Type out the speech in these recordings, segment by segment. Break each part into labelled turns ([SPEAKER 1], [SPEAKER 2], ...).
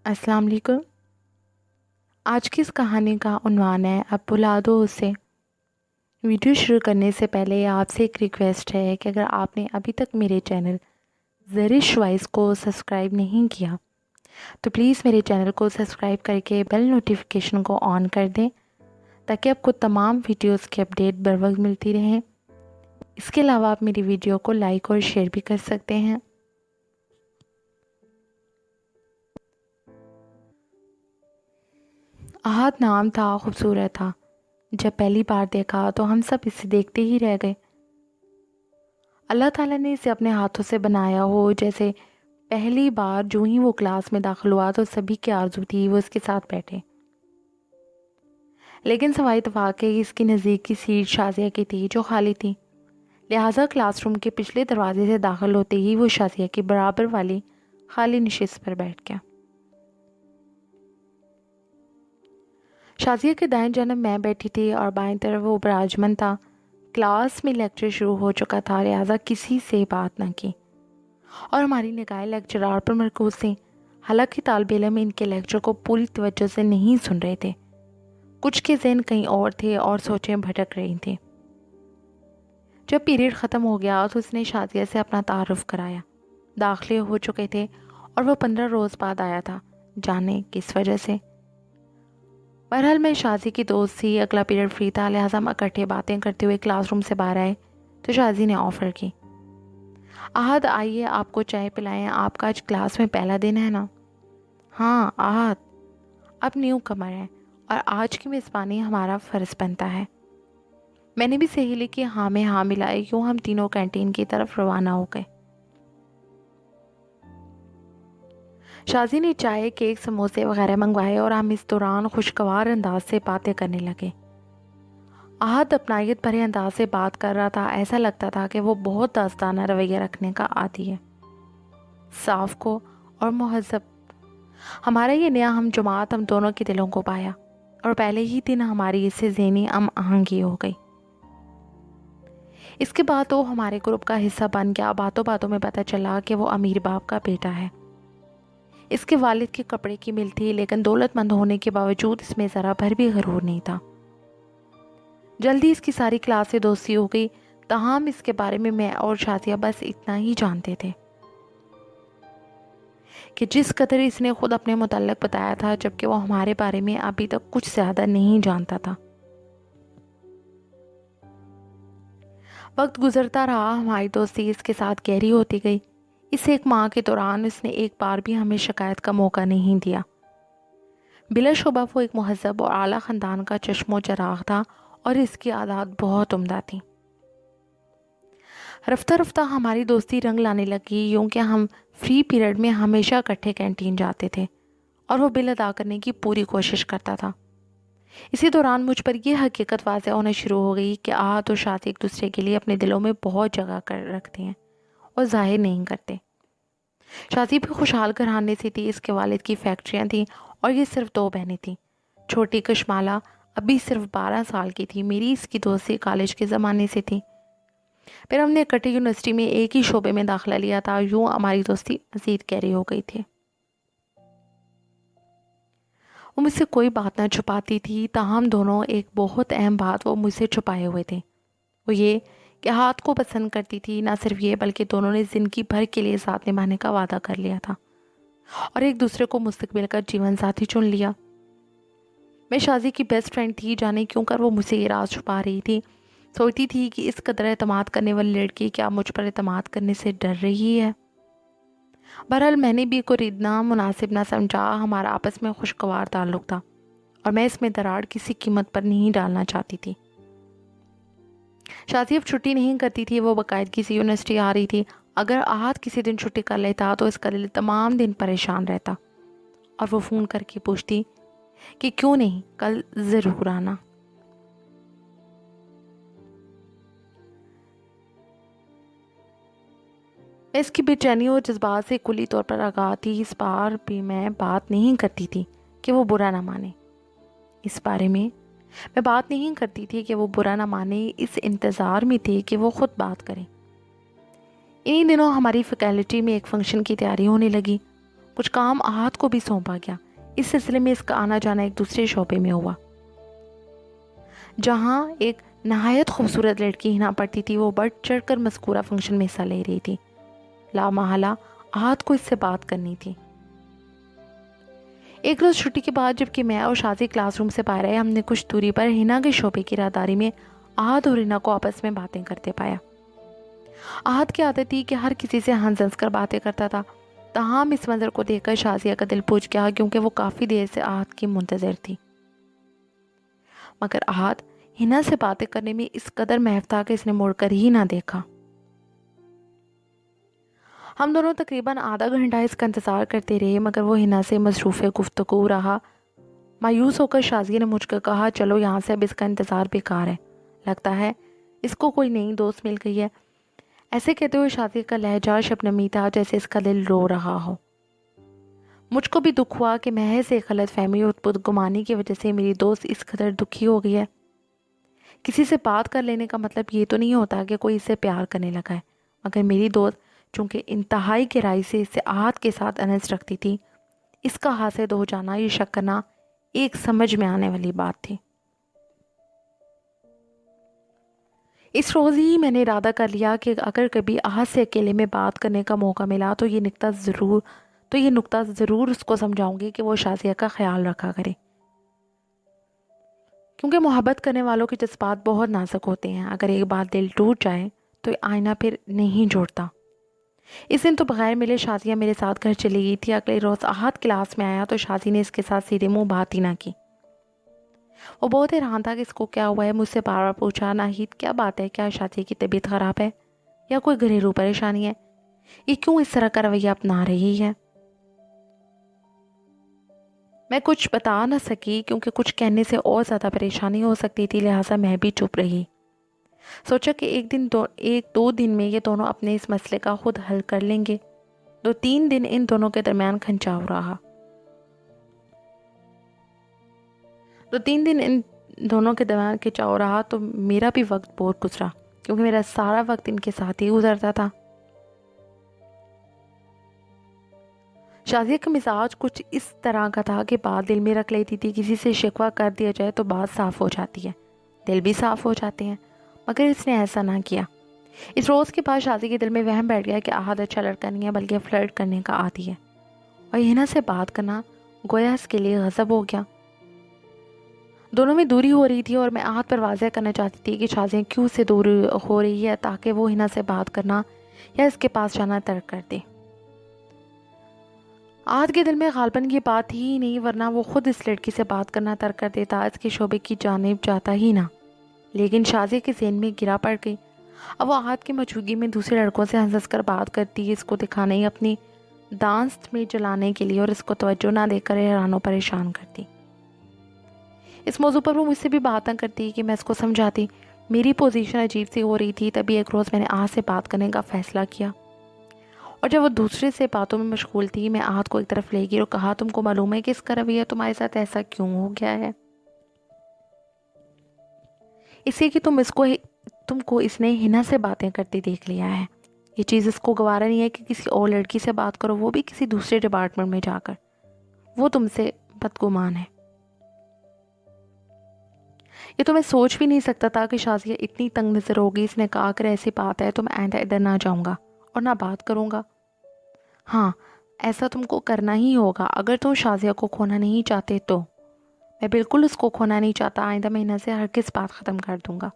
[SPEAKER 1] السلام علیکم۔ آج کی اس کہانی کا عنوان ہے اب بلا دو اسے۔ ویڈیو شروع کرنے سے پہلے آپ سے ایک ریکویسٹ ہے کہ اگر آپ نے ابھی تک میرے چینل زرش وائس کو سبسکرائب نہیں کیا تو پلیز میرے چینل کو سبسکرائب کر کے بیل نوٹیفیکیشن کو آن کر دیں تاکہ آپ کو تمام ویڈیوز کی اپڈیٹ بر وقت ملتی رہیں۔ اس کے علاوہ آپ میری ویڈیو کو لائک اور شیئر بھی کر سکتے ہیں۔ احد نام تھا، خوبصورت تھا۔ جب پہلی بار دیکھا تو ہم سب اسے دیکھتے ہی رہ گئے۔ اللہ تعالیٰ نے اسے اپنے ہاتھوں سے بنایا ہو جیسے پہلی بار جو ہی وہ کلاس میں داخل ہوا تو سبھی کی آرزو تھی وہ اس کے ساتھ بیٹھے، لیکن سوائے اتفاق کے اس کی نزدیک کی سیٹ شازیہ کی تھی جو خالی تھی، لہٰذا کلاس روم کے پچھلے دروازے سے داخل ہوتے ہی وہ شازیہ کی برابر والی خالی نشست پر بیٹھ گیا۔ شازیہ کے دائیں جانب میں بیٹھی تھی اور بائیں طرف وہ براجمن تھا۔ کلاس میں لیکچر شروع ہو چکا تھا، لہٰذا کسی سے بات نہ کی اور ہماری نگاہیں لیکچرار پر مرکوز تھیں۔ حالانکہ طالب علم ان کے لیکچر کو پوری توجہ سے نہیں سن رہے تھے، کچھ کے ذہن کہیں اور تھے اور سوچیں بھٹک رہی تھیں۔ جب پیریڈ ختم ہو گیا تو اس نے شازیہ سے اپنا تعارف کرایا۔ داخلے ہو چکے تھے اور وہ 15 روز بعد آیا تھا، جانے کس وجہ سے۔ بہرحال میں شازی کی دوست تھی، اگلا پیریڈ فری تھا، لہٰذا ہم اکٹھے باتیں کرتے ہوئے کلاس روم سے باہر آئے تو شازی نے آفر کی، احد آئیے آپ کو چائے پلائیں، آپ کا آج کلاس میں پہلا دن ہے نا؟ ہاں احد، اب نیو کمر ہے اور آج کی میزبانی ہمارا فرض بنتا ہے۔ میں نے بھی سہیلی کی ہاں میں ہاں ملائی، یوں ہم تینوں کینٹین کی طرف روانہ ہو گئے۔ شازی نے چائے، کیک، سموسے وغیرہ منگوائے اور ہم اس دوران خوشگوار انداز سے باتیں کرنے لگے۔ احد اپنائیت بھرے انداز سے بات کر رہا تھا، ایسا لگتا تھا کہ وہ بہت داستانہ رویہ رکھنے کا عادی ہے، صاف کو اور مہذب۔ ہمارا یہ نیا ہم جماعت ہم دونوں کے دلوں کو پایا اور پہلے ہی دن ہماری اس سے ذہنی ہم آہنگی ہو گئی۔ اس کے بعد وہ ہمارے گروپ کا حصہ بن گیا۔ باتوں باتوں میں پتہ چلا کہ وہ امیر باپ کا بیٹا ہے۔ اس کے والد کی کپڑے کی مل تھی، لیکن دولت مند ہونے کے باوجود اس میں ذرا بھر بھی غرور نہیں تھا۔ جلدی اس کی ساری کلاس سے دوستی ہو گئی، تاہم اس کے بارے میں اور شازیہ بس اتنا ہی جانتے تھے کہ جس قدر اس نے خود اپنے متعلق بتایا تھا، جبکہ وہ ہمارے بارے میں ابھی تک کچھ زیادہ نہیں جانتا تھا۔ وقت گزرتا رہا، ہماری دوستی اس کے ساتھ گہری ہوتی گئی۔ اس ایک ماہ کے دوران اس نے ایک بار بھی ہمیں شکایت کا موقع نہیں دیا۔ بلا شبہ وہ ایک مہذب اور اعلیٰ خاندان کا چشم و چراغ تھا اور اس کی عادات بہت عمدہ تھیں۔ رفتہ رفتہ ہماری دوستی رنگ لانے لگی، یوں کہ ہم فری پیریڈ میں ہمیشہ اکٹھے کینٹین جاتے تھے اور وہ بل ادا کرنے کی پوری کوشش کرتا تھا۔ اسی دوران مجھ پر یہ حقیقت واضح ہونا شروع ہو گئی کہ احد اور شازی ایک دوسرے کے لیے اپنے دلوں میں بہت جگہ کر رکھتے ہیں اور ظاہر نہیں کرتے۔ شازی بھی خوشحال گھرانے سے تھی، اس کے والد کی فیکٹریاں تھیں اور یہ صرف 2 بہنیں تھیں۔ چھوٹی کشمالہ ابھی صرف 12 سال کی تھی۔ میری اس کی دوستی کالج کے زمانے سے تھی، پھر ہم نے اکٹھے یونیورسٹی میں ایک ہی شعبے میں داخلہ لیا تھا، یوں ہماری دوستی مزید گہری ہو گئی تھی۔ وہ مجھ سے کوئی بات نہ چھپاتی تھی، تاہم دونوں ایک بہت اہم بات وہ مجھ سے چھپائے ہوئے تھے، وہ یہ کہ ہاتھ کو پسند کرتی تھی۔ نہ صرف یہ بلکہ دونوں نے زندگی بھر کے لیے ساتھ نبھانے کا وعدہ کر لیا تھا اور ایک دوسرے کو مستقبل کا جیون ساتھی چن لیا۔ میں شازی کی بیسٹ فرینڈ تھی، جانے کیوں کر وہ مجھ سے یہ راز چھپا رہی تھی۔ سوچتی تھی کہ اس قدر اعتماد کرنے والی لڑکی کیا مجھ پر اعتماد کرنے سے ڈر رہی ہے۔ بہرحال میں نے بھی کوئی اتنا مناسب نہ سمجھا، ہمارا آپس میں خوشگوار تعلق تھا اور میں اس میں دراڑ کسی قیمت پر نہیں ڈالنا چاہتی تھی۔ شازی اب چھٹی نہیں کرتی تھی، وہ باقاعدگی سے یونیورسٹی آ رہی تھی۔ اگر احد کسی دن چھٹی کر لیتا تو اس کا دل تمام دن پریشان رہتا اور وہ فون کر کے پوچھتی کہ کیوں نہیں، کل ضرور آنا۔ میں اس کی بے چینی اور جذبات سے کلی طور پر آگاہ تھی۔ اس بار بھی میں بات نہیں کرتی تھی کہ وہ برا نہ مانے، اس بارے میں بات نہیں کرتی تھی کہ وہ برا نہ مانے، اس انتظار میں تھی کہ وہ خود بات کرے۔ انہی دنوں ہماری فیکلٹی میں ایک فنکشن کی تیاری ہونے لگی۔ کچھ کام احد کو بھی سونپا گیا۔ اس سلسلے میں اس کا آنا جانا ایک دوسرے شعبے میں ہوا۔ جہاں ایک نہایت خوبصورت لڑکی ہنا پڑتی تھی، وہ بڑھ چڑھ کر مذکورہ فنکشن میں حصہ لے رہی تھی۔ لامحالہ احد کو اس سے بات کرنی تھی۔ ایک روز چھٹی کے بعد جبکہ میں اور شازی کلاس روم سے باہر آئے، ہم نے کچھ دوری پر ہنا کے شعبے کی راہداری میں احد اور ہنا کو آپس میں باتیں کرتے پایا۔ احد کی عادت تھی کہ ہر کسی سے ہنس ہنس کر باتیں کرتا تھا، تاہم اس منظر کو دیکھ کر شازیہ کا دل پوچھ گیا، کیونکہ وہ کافی دیر سے احد کی منتظر تھی۔ مگر احد ہنا سے باتیں کرنے میں اس قدر محو تھا کہ اس نے مڑ کر ہی نہ دیکھا۔ ہم دونوں تقریباً آدھا گھنٹہ اس کا انتظار کرتے رہے، مگر وہ ہنا سے مصروف گفتگو رہا۔ مایوس ہو کر شازیہ نے مجھ کو کہا، چلو یہاں سے اب اس کا انتظار بیکار ہے، لگتا ہے اس کو کوئی نئی دوست مل گئی ہے۔ ایسے کہتے ہوئے شازیہ کا لہجہ شبنمی تھا، جیسے اس کا دل رو رہا ہو۔ مجھ کو بھی دکھ ہوا کہ محض ایک غلط فہمی اور بدگمانی کی وجہ سے میری دوست اس قدر دکھی ہو گئی ہے۔ کسی سے بات کر لینے کا مطلب یہ تو نہیں ہوتا کہ کوئی اسے پیار کرنے لگا ہے، مگر میری دوست چونکہ انتہائی گہرائی سے اس سے احد کے ساتھ انس رکھتی تھی، اس کا حاسد ہو جانا، یہ شک کرنا ایک سمجھ میں آنے والی بات تھی۔ اس روز ہی میں نے ارادہ کر لیا کہ اگر کبھی احد سے اکیلے میں بات کرنے کا موقع ملا تو یہ نقطہ ضرور اس کو سمجھاؤں گی کہ وہ شازیہ کا خیال رکھا کرے، کیونکہ محبت کرنے والوں کے جذبات بہت نازک ہوتے ہیں۔ اگر ایک بار دل ٹوٹ جائے تو آئینہ پھر نہیں جوڑتا۔ اس دن تو بغیر ملے شازیہ میرے ساتھ گھر چلی گئی تھی۔ اگلے روز احد کلاس میں آیا تو شازی نے اس کے ساتھ سیدھے منہ بات ہی نہ کی۔ وہ بہت حیران تھا کہ اس کو کیا ہوا ہے، مجھ سے بار بار پوچھا، ناہید کیا بات ہے، کیا شازیہ کی طبیعت خراب ہے یا کوئی گھریلو پریشانی ہے، یہ کیوں اس طرح کا رویہ اپنا رہی ہے؟ میں کچھ بتا نہ سکی، کیونکہ کچھ کہنے سے اور زیادہ پریشانی ہو سکتی تھی، لہٰذا میں بھی چپ رہی۔ سوچا کہ ایک دو دن میں یہ دونوں اپنے اس مسئلے کا خود حل کر لیں گے۔ 2-3 دن ان دونوں کے درمیان کھنچاؤ رہا۔ 2-3 دن ان دونوں کے درمیان کھنچاؤ رہا تو میرا بھی وقت بہت گزرا، کیونکہ میرا سارا وقت ان کے ساتھ ہی گزرتا تھا۔ شازیہ کا مزاج کچھ اس طرح کا تھا کہ بات دل میں رکھ لیتی تھی، کسی سے شکوہ کر دیا جائے تو بات صاف ہو جاتی ہے، دل بھی صاف ہو جاتے ہیں، مگر اس نے ایسا نہ کیا۔ اس روز کے بعد شازیہ کے دل میں وہم بیٹھ گیا کہ احد اچھا لڑکا نہیں ہے، بلکہ فلرٹ کرنے کا عادی ہے، اور ہنا سے بات کرنا گویا اس کے لیے غضب ہو گیا۔ دونوں میں دوری ہو رہی تھی اور میں احد پر واضح کرنا چاہتی تھی کہ شازیہ کیوں سے دور ہو رہی ہے، تاکہ وہ ہنا سے بات کرنا یا اس کے پاس جانا ترک کر دے۔ احد کے دل میں غالباً یہ بات ہی نہیں، ورنہ وہ خود اس لڑکی سے بات کرنا ترک کر دیتا، اس کے شعبے کی جانب جاتا ہی نہ۔ لیکن شازیہ کے ذہن میں گرا پڑ گئی۔ اب وہ احد کی موجودگی میں دوسرے لڑکوں سے ہنس ہنس کر بات کرتی، اس کو دکھانے اپنی دانست میں جلانے کے لیے، اور اس کو توجہ نہ دے کر حیران و پریشان کرتی۔ اس موضوع پر وہ مجھ سے بھی بات نہ کرتی کہ میں اس کو سمجھاتی۔ میری پوزیشن عجیب سی ہو رہی تھی۔ تبھی ایک روز میں نے احد سے بات کرنے کا فیصلہ کیا، اور جب وہ دوسرے سے باتوں میں مشغول تھی، میں احد کو ایک طرف لے گئی اور کہا، تم کو معلوم ہے کہ اس کا رویہ تمہارے ساتھ ایسا کیوں ہو گیا ہے؟ اس لیے کہ تم کو اس نے ہنا سے باتیں کرتے دیکھ لیا ہے۔ یہ چیز اس کو گوارا نہیں ہے کہ کسی اور لڑکی سے بات کرو، وہ بھی کسی دوسرے ڈپارٹمنٹ میں جا کر۔ وہ تم سے بدگمان ہے۔ یہ تو میں سوچ بھی نہیں سکتا تھا کہ شازیہ اتنی تنگ نظر ہوگی۔ اس نے کہا، اگر ایسی بات ہے تو میں آئندہ ادھر نہ جاؤں گا اور نہ بات کروں گا۔ ہاں، ایسا تم کو کرنا ہی ہوگا اگر تم شازیہ کو کھونا نہیں چاہتے تو۔ میں بالکل اس کو کھونا نہیں چاہتا، آئندہ مہینہ سے ہرگز بات ختم کر دوں گا۔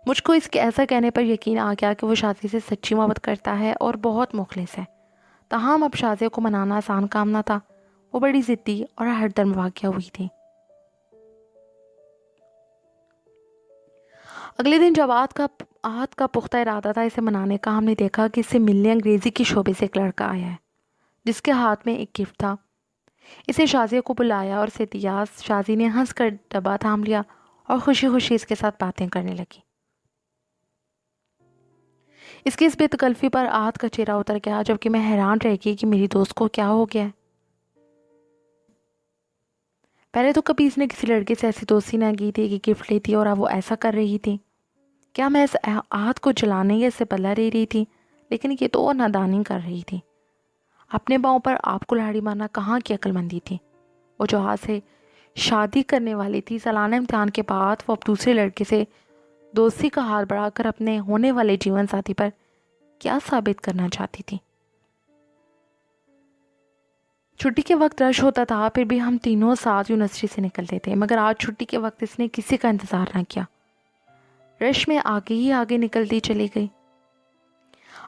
[SPEAKER 1] مجھ کو اس کے ایسا کہنے پر یقین آ گیا کہ وہ شازیہ سے سچی محبت کرتا ہے اور بہت مخلص ہے۔ تاہم اب شازیہ کو منانا آسان کام نہ تھا، وہ بڑی ضدی اور ہر درم واقع ہوئی تھی۔ اگلے دن جب احد کا پختہ ارادہ تھا اسے منانے کا، ہم نے دیکھا کہ اس سے ملنے انگریزی کے شعبے سے ایک لڑکا آیا ہے، جس کے ہاتھ میں ایک گفٹ تھا۔ اسے شازیہ کو بلایا اور اسے دیا۔ شازی نے ہنس کر ڈبہ تھام لیا اور خوشی خوشی اس کے ساتھ باتیں کرنے لگی۔ اس کی اس بے تکلفی پر احد کا چہرہ اتر گیا، جبکہ میں حیران رہ گئی کہ میری دوست کو کیا ہو گیا ہے۔ پہلے تو کبھی اس نے کسی لڑکے سے ایسی دوستی نہ کی تھی کہ گفٹ لیتی، اور اب وہ ایسا کر رہی تھی۔ کیا میں اس احد کو جلانے یا اس سے بدلہ لے رہی تھی؟ لیکن یہ تو اور نادانی کر رہی تھی۔ اپنے پاؤں پر آپ کو لاڑی مارنا کہاں کی عقل مندی تھی؟ وہ جو آج سے شادی کرنے والی تھی، سالانہ امتحان کے بعد وہ اب دوسرے لڑکے سے دوستی کا ہاتھ بڑھا کر اپنے ہونے والے جیون ساتھی پر کیا ثابت کرنا چاہتی تھی؟ چھٹی کے وقت رش ہوتا تھا، پھر بھی ہم تینوں ساتھ یونیورسٹی سے نکلتے تھے، مگر آج چھٹی کے وقت اس نے کسی کا انتظار نہ کیا، رش میں آگے ہی آگے نکلتی چلی گئی۔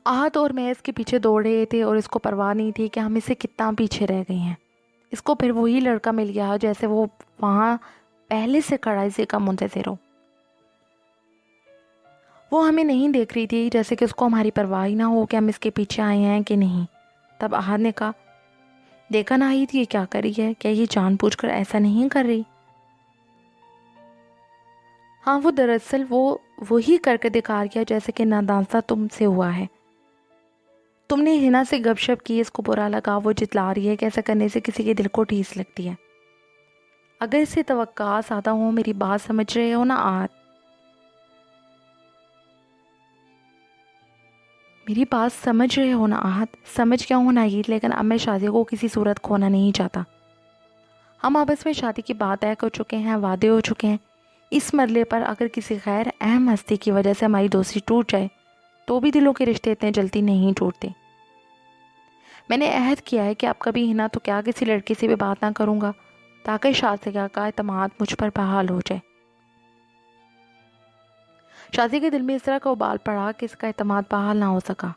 [SPEAKER 1] آہت اور میں اس کے پیچھے دوڑ رہے تھے اور اس کو پرواہ نہیں تھی کہ ہم اس سے کتنا پیچھے رہ گئے ہیں۔ اس کو پھر وہی لڑکا مل گیا جیسے وہ وہاں پہلے سے کھڑا اسی کا منتظر ہو۔ وہ ہمیں نہیں دیکھ رہی تھی، جیسے کہ اس کو ہماری پرواہ ہی نہ ہو کہ ہم اس کے پیچھے آئے ہیں کہ نہیں۔ تب آہت نے کہا، دیکھا نہ ہی تھی یہ کیا کر رہی ہے، کیا یہ جان بوجھ کر ایسا نہیں کر رہی؟ ہاں، وہ دراصل وہی کر کے دکھا رہی ہے جیسے کہ نادانستہ تم سے ہوا ہے۔ تم نے ہنا سے گپ شپ کی، اس کو برا لگا، وہ جتلا رہی ہے کہ ایسا کرنے سے کسی کے دل کو ٹھیس لگتی ہے۔ اگر اس سے توقعات زیادہ ہوں، میری بات سمجھ رہے ہو نا آہت؟ میری بات سمجھ رہے ہو نا آہت؟ سمجھ کیا ہونا یہ، لیکن اب میں شادی کو کسی صورت کھونا نہیں چاہتا۔ ہم آپس میں شادی کی بات طے کر چکے ہیں، وعدے ہو چکے ہیں۔ اس مرحلے پر اگر کسی غیر اہم ہستی کی وجہ سے ہماری دوستی ٹوٹ جائے تو بھی دلوں کے رشتے اتنے جلدی نہیں ٹوٹتے۔ میں نے عہد کیا ہے کہ اب کبھی ہنا تو کیا کسی لڑکی سے بھی بات نہ کروں گا، تاکہ شازیہ کا اعتماد مجھ پر بحال ہو جائے۔ شازیہ کے دل میں اس طرح کا ابال پڑا کہ اس کا اعتماد بحال نہ ہو سکا۔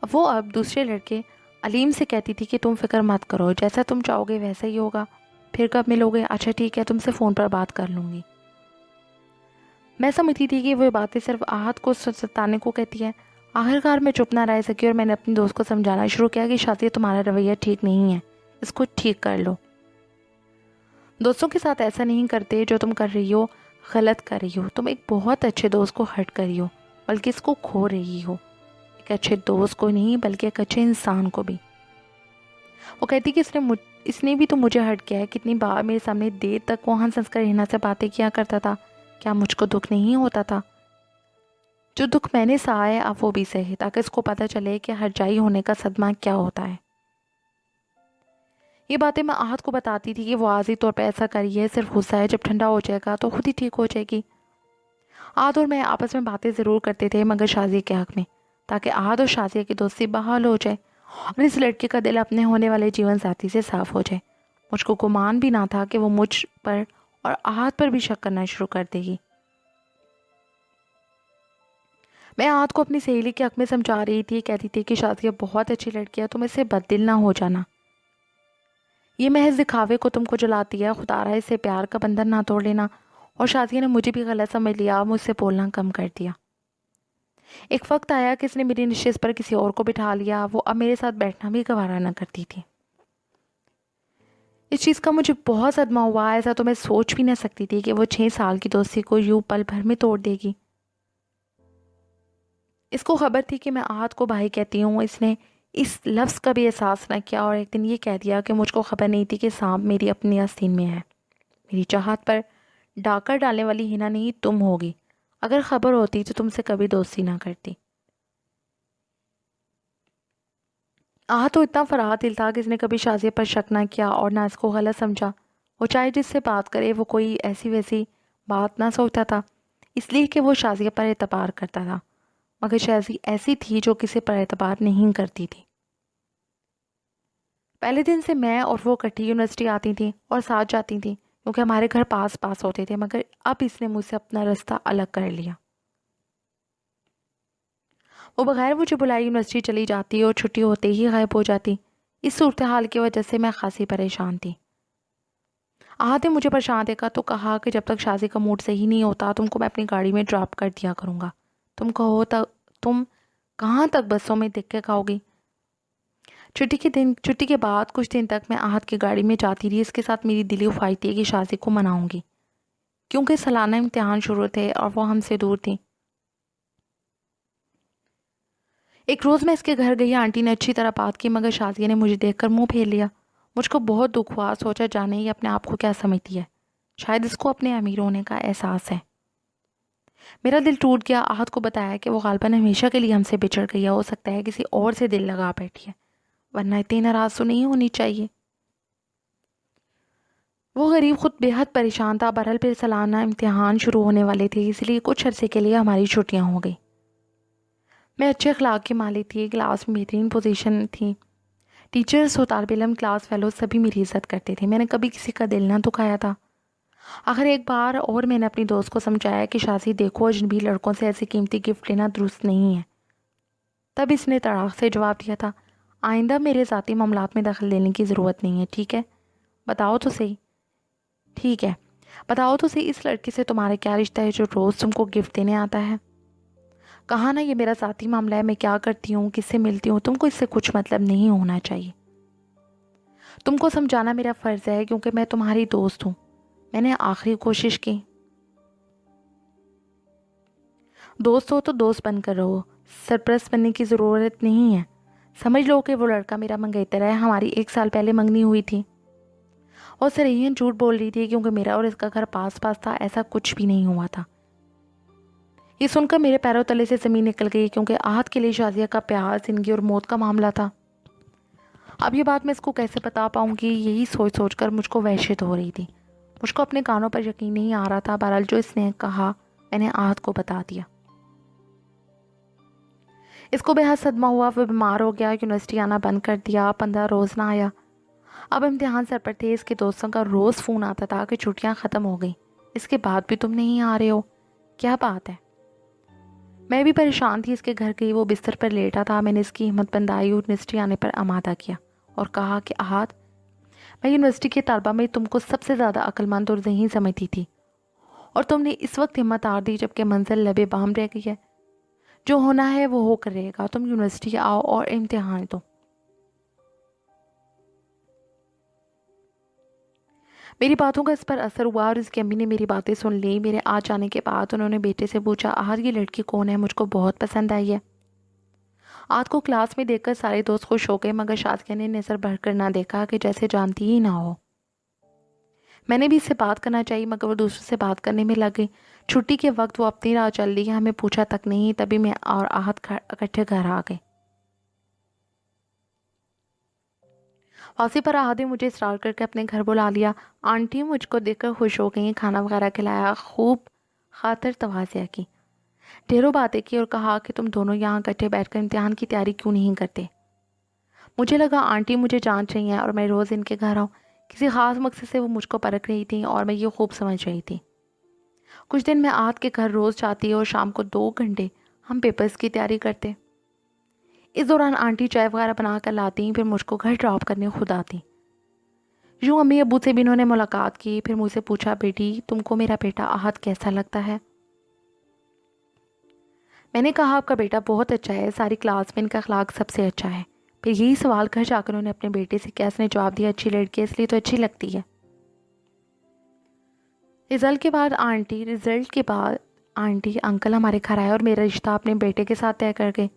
[SPEAKER 1] وہ اب دوسرے لڑکے علیم سے کہتی تھی کہ تم فکر مت کرو، جیسا تم چاہو گے ویسا ہی ہوگا۔ پھر کب ملو گے؟ اچھا ٹھیک ہے، تم سے فون پر بات کر لوں گی۔ میں سمجھتی تھی کہ وہ باتیں صرف آہت کو ستانے کو کہتی ہے۔ آخرکار میں چپ نہ رہ سکی اور میں نے اپنی دوست کو سمجھانا شروع کیا کہ شازیہ تمہارا رویہ ٹھیک نہیں ہے، اس کو ٹھیک کر لو۔ دوستوں کے ساتھ ایسا نہیں کرتے، جو تم کر رہی ہو غلط کر رہی ہو۔ تم ایک بہت اچھے دوست کو ہرٹ کر رہی ہو، بلکہ اس کو کھو رہی ہو۔ ایک اچھے دوست کو نہیں بلکہ ایک اچھے انسان کو بھی۔ وہ کہتی کہ اس نے بھی تو مجھے ہرٹ کیا ہے، کتنی بار میرے سامنے دیر تک وہ ہنس ہنس کر ہنا سے باتیں کیا کرتا تھا، کیا مجھ کو دکھ نہیں ہوتا تھا؟ جو دکھ میں نے سہا ہے اب وہ بھی سہے، تاکہ اس کو پتہ چلے کہ ہرجائی ہونے کا صدمہ کیا ہوتا ہے۔ یہ باتیں میں آہت کو بتاتی تھی کہ وہ واضح طور پہ ایسا کریے، صرف غصہ ہے، جب ٹھنڈا ہو جائے گا تو خود ہی ٹھیک ہو جائے گی۔ آہت اور میں آپس میں باتیں ضرور کرتے تھے، مگر شازیہ کے حق میں، تاکہ آہت اور شازیہ کی دوستی بحال ہو جائے اور اس لڑکے کا دل اپنے ہونے والے جیون ساتھی سے صاف ہو جائے۔ مجھ کو گمان بھی نہ تھا کہ وہ مجھ پر اور آہت پر بھی شک کرنا شروع کر دے گی۔ میں آہت کو اپنی سہیلی کے حق میں سمجھا رہی تھی، کہتی تھی کہ شازیہ بہت اچھی لڑکی ہے، تم اس سے بددل نہ ہو جانا۔ یہ محض دکھاوے کو تم کو جلاتی ہے، خدا رہا اس سے پیار کا بندھن نہ توڑ لینا۔ اور شازیہ نے مجھے بھی غلط سمجھ لیا، مجھ سے بولنا کم کر دیا۔ ایک وقت آیا کہ اس نے میری نشست پر کسی اور کو بٹھا لیا، وہ اب میرے ساتھ بیٹھنا بھی گوارا نہ کرتی تھی۔ اس چیز کا مجھے بہت صدمہ ہوا، ایسا تو میں سوچ بھی نہ سکتی تھی کہ وہ 6 سال کی دوستی کو یوں پل بھر میں توڑ دے گی۔ اس کو خبر تھی کہ میں آہت کو بھائی کہتی ہوں، اس نے اس لفظ کا بھی احساس نہ کیا اور ایک دن یہ کہہ دیا کہ مجھ کو خبر نہیں تھی کہ سانپ میری اپنی آستین میں ہے۔ میری چاہت پر ڈاکہ ڈالنے والی ہنا نہیں تم ہوگی، اگر خبر ہوتی تو تم سے کبھی دوستی نہ کرتی۔ آہت تو اتنا فراح دل تھا کہ اس نے کبھی شازیہ پر شک نہ کیا اور نہ اس کو غلط سمجھا۔ وہ چاہے جس سے بات کرے وہ کوئی ایسی ویسی بات نہ سوچتا تھا، اس لیے کہ وہ شازیہ پر اعتبار کرتا تھا، مگر شازیہ ایسی تھی جو کسی پر اعتبار نہیں کرتی تھی۔ پہلے دن سے میں اور وہ اکٹھی یونیورسٹی آتی تھیں اور ساتھ جاتی تھیں، کیونکہ ہمارے گھر پاس پاس ہوتے تھے، مگر اب اس نے مجھ سے اپنا رستہ الگ کر لیا۔ وہ بغیر مجھے بلائے یونیورسٹی چلی جاتی اور چھٹی ہوتے ہی غائب ہو جاتی۔ اس صورتحال کی وجہ سے میں خاصی پریشان تھی۔ آہت نے مجھے پریشان دیکھا تو کہا کہ جب تک شازیہ کا موڈ صحیح نہیں ہوتا تم کو میں اپنی گاڑی میں ڈراپ کر دیا کروں گا، تم کہاں تک بسوں میں دھکے کھاؤ گی؟ چھٹی کے بعد کچھ دن تک میں آہت کی گاڑی میں جاتی رہی، اس کے ساتھ میری دلی خواہش تھی کہ شازیہ کو مناؤں گی، کیونکہ سالانہ امتحان شروع تھے اور وہ ہم سے دور تھی۔ ایک روز میں اس کے گھر گئی، آنٹی نے اچھی طرح بات کی، مگر شازیہ نے مجھے دیکھ کر منہ پھیر لیا۔ مجھ کو بہت دکھ ہوا، سوچا جانے ہی اپنے آپ کو کیا سمجھتی ہے، شاید اس کو اپنے امیر ہونے کا احساس ہے۔ میرا دل ٹوٹ گیا۔ آہت کو بتایا کہ وہ غالباً ہمیشہ کے لیے ہم سے بچھڑ گئی ہے، ہو سکتا ہے کسی اور سے دل لگا بیٹھی ہے۔ ورنہ اتنی ناراض تو نہیں ہونی چاہیے۔ وہ غریب خود بے حد پریشان تھا۔ بہرحال پھر سالانہ امتحان شروع ہونے والے تھے، اس لیے کچھ عرصے کے لیے ہماری چھٹیاں ہو گئی۔ میں اچھے اخلاق کی مالک تھی، کلاس میں بہترین پوزیشن تھی، ٹیچرز اور طالب علم، کلاس فیلوز سبھی میری عزت کرتے تھے۔ میں نے کبھی کسی کا دل نہ دکھایا تھا۔ آخر ایک بار اور میں نے اپنی دوست کو سمجھایا کہ شازی دیکھو، اجنبی لڑکوں سے ایسی قیمتی گفٹ لینا درست نہیں ہے۔ تب اس نے تڑاک سے جواب دیا تھا، آئندہ میرے ذاتی معاملات میں دخل دینے کی ضرورت نہیں ہے، ٹھیک ہے؟ بتاؤ تو صحیح۔ ٹھیک ہے، بتاؤ تو صحیح، اس لڑکی سے تمہارا کیا رشتہ ہے جو روز تم کو گفٹ دینے آتا ہے؟ کہا نا، یہ میرا ذاتی معاملہ ہے، میں کیا کرتی ہوں، کس سے ملتی ہوں، تم کو اس سے کچھ مطلب نہیں ہونا چاہیے۔ تم کو سمجھانا میرا فرض ہے کیونکہ میں تمہاری دوست ہوں۔ میں نے آخری کوشش کی۔ دوست ہو تو دوست بن کر رہو، سرپرست بننے کی ضرورت نہیں ہے۔ سمجھ لو کہ وہ لڑکا میرا منگیتر ہے، ہماری 1 سال پہلے منگنی ہوئی تھی۔ اور صریحاً جھوٹ بول رہی تھی کیونکہ میرا اور اس کا گھر پاس پاس تھا، ایسا کچھ بھی نہیں ہوا تھا۔ یہ سن کر میرے پیروں تلے سے زمین نکل گئی کیونکہ آہت کے لیے شازیہ کا پیار زندگی اور موت کا معاملہ تھا۔ اب یہ بات میں اس کو کیسے بتا پاؤں گی، یہی سوچ سوچ کر مجھ کو وحشت ہو رہی تھی۔ مجھ کو اپنے کانوں پر یقین نہیں آ رہا تھا۔ بہرحال جو اس نے کہا میں نے آہت کو بتا دیا۔ اس کو بے حد صدمہ ہوا، وہ بیمار ہو گیا، یونیورسٹی آنا بند کر دیا، 15 روز نہ آیا۔ اب امتحان سر پر تھے، اس کے دوستوں کا روز فون آتا تھا کہ چھٹیاں ختم ہو گئیں، اس کے بعد بھی تم نہیں آ رہے ہو، کیا بات ہے؟ میں بھی پریشان تھی، اس کے گھر گئی، وہ بستر پر لیٹا تھا۔ میں نے اس کی ہمت بندائی، یونیورسٹی آنے پر آمادہ کیا اور کہا کہ آہت، میں یونیورسٹی کے طالبہ میں تم کو سب سے زیادہ عقل مند اور ذہین سمجھتی تھی، اور تم نے اس وقت ہمت ہار دی جبکہ منزل لبے بام رہ گئی ہے۔ جو ہونا ہے وہ ہو کر رہے گا، تم یونیورسٹی آؤ اور امتحان دو۔ میری باتوں کا اس پر اثر ہوا اور اس کی امی نے میری باتیں سن لی۔ میرے آ جانے کے بعد انہوں نے بیٹے سے پوچھا، آہت یہ لڑکی کون ہے؟ مجھ کو بہت پسند آئی ہے۔ آہت کو کلاس میں دیکھ کر سارے دوست خوش ہو گئے مگر شازیہ نے نظر بڑھ کر نہ دیکھا کہ جیسے جانتی ہی نہ ہو۔ میں نے بھی اس سے بات کرنا چاہی مگر وہ دوسروں سے بات کرنے میں لگ گئی۔ چھٹی کے وقت وہ اپنی راہ چل دی، ہمیں پوچھا تک نہیں، تبھی میں اور آہت اکٹھے گھر آ گئے۔ واسی پر آہت نے مجھے اصرار کر کے اپنے گھر بلا لیا۔ آنٹی مجھ کو دیکھ کر خوش ہو گئیں، کھانا وغیرہ کھلایا، خوب خاطر تواضع کی، ڈھیروں باتیں کی اور کہا کہ تم دونوں یہاں اکٹھے بیٹھ کر امتحان کی تیاری کیوں نہیں کرتے۔ مجھے لگا آنٹی مجھے جانچ رہی ہیں اور میں روز ان کے گھر آؤں، کسی خاص مقصد سے وہ مجھ کو پرکھ رہی تھیں اور میں یہ خوب سمجھ رہی تھی۔ کچھ دن میں آہت کے گھر روز جاتی اور شام کو 2 گھنٹے ہم پیپرز کی تیاری کرتے۔ اس دوران آنٹی چائے وغیرہ بنا کر لاتی، پھر مجھ کو گھر ڈراپ کرنے خود آتی۔ یوں امی ابو سے بھی انہوں نے ملاقات کی، پھر مجھ سے پوچھا، بیٹی تم کو میرا بیٹا آہت کیسا لگتا ہے؟ میں نے کہا آپ کا بیٹا بہت اچھا ہے، ساری کلاس میں ان کا اخلاق سب سے اچھا ہے۔ پھر یہی سوال گھر جا کر انہوں نے اپنے بیٹے سے کیا، اس نے جواب دیا، اچھی لڑکی ہے اس لیے تو اچھی لگتی ہے۔ رزلٹ کے بعد آنٹی انکل ہمارے گھر آئے اور میرا رشتہ اپنے بیٹے کے ساتھ طے کر گئے۔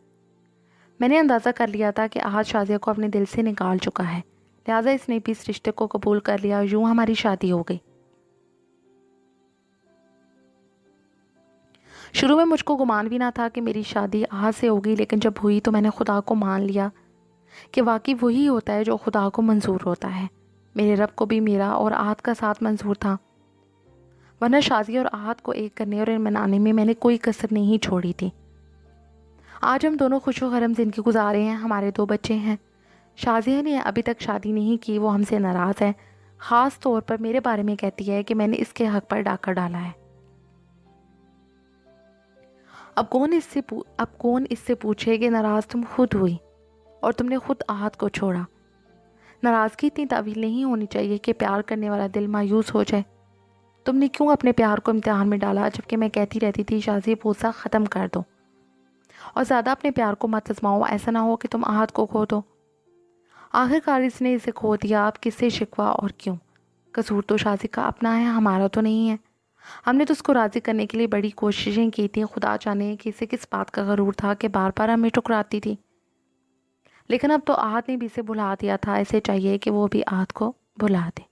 [SPEAKER 1] میں نے اندازہ کر لیا تھا کہ آہت شازیہ کو اپنے دل سے نکال چکا ہے، لہٰذا اس نے بھی اس رشتے کو قبول کر لیا، یوں ہماری شادی ہو گئی۔ شروع میں مجھ کو گمان بھی نہ تھا کہ میری شادی آہت سے ہوگی، لیکن جب ہوئی تو میں نے خدا کو مان لیا کہ واقعی وہی ہوتا ہے جو خدا کو منظور ہوتا ہے۔ میرے رب کو بھی میرا اور آہت کا ساتھ منظور تھا، ورنہ شازیہ اور آہت کو ایک کرنے اور منانے میں نے کوئی کسر نہیں چھوڑی تھی۔ آج ہم دونوں خوش و خرم زندگی گزارے ہیں، ہمارے 2 بچے ہیں۔ شازیہ نے ابھی تک شادی نہیں کی، وہ ہم سے ناراض ہے، خاص طور پر میرے بارے میں کہتی ہے کہ میں نے اس کے حق پر ڈاکہ ڈالا ہے۔ اب کون اس سے پوچھے کہ ناراض تم خود ہوئی اور تم نے خود آہت کو چھوڑا۔ ناراضگی اتنی طویل نہیں ہونی چاہیے کہ پیار کرنے والا دل مایوس ہو جائے۔ تم نے کیوں اپنے پیار کو امتحان میں ڈالا جبکہ میں کہتی رہتی تھی شازیہ پوسا ختم کر دو اور زیادہ اپنے پیار کو مت آزماؤ، ایسا نہ ہو کہ تم آہت کو کھو دو۔ آخر کار اس نے اسے کھو دیا، اب کس سے شکوہ اور کیوں؟ قصور تو شازیہ کا اپنا ہے، ہمارا تو نہیں ہے۔ ہم نے تو اس کو راضی کرنے کے لیے بڑی کوششیں کی تھیں، خدا جانے کہ اسے کس بات کا غرور تھا کہ بار بار ہمیں ٹکراتی تھی۔ لیکن اب تو آہت نے بھی اسے بھلا دیا تھا، اسے چاہیے کہ وہ بھی آہت کو بھلا دے۔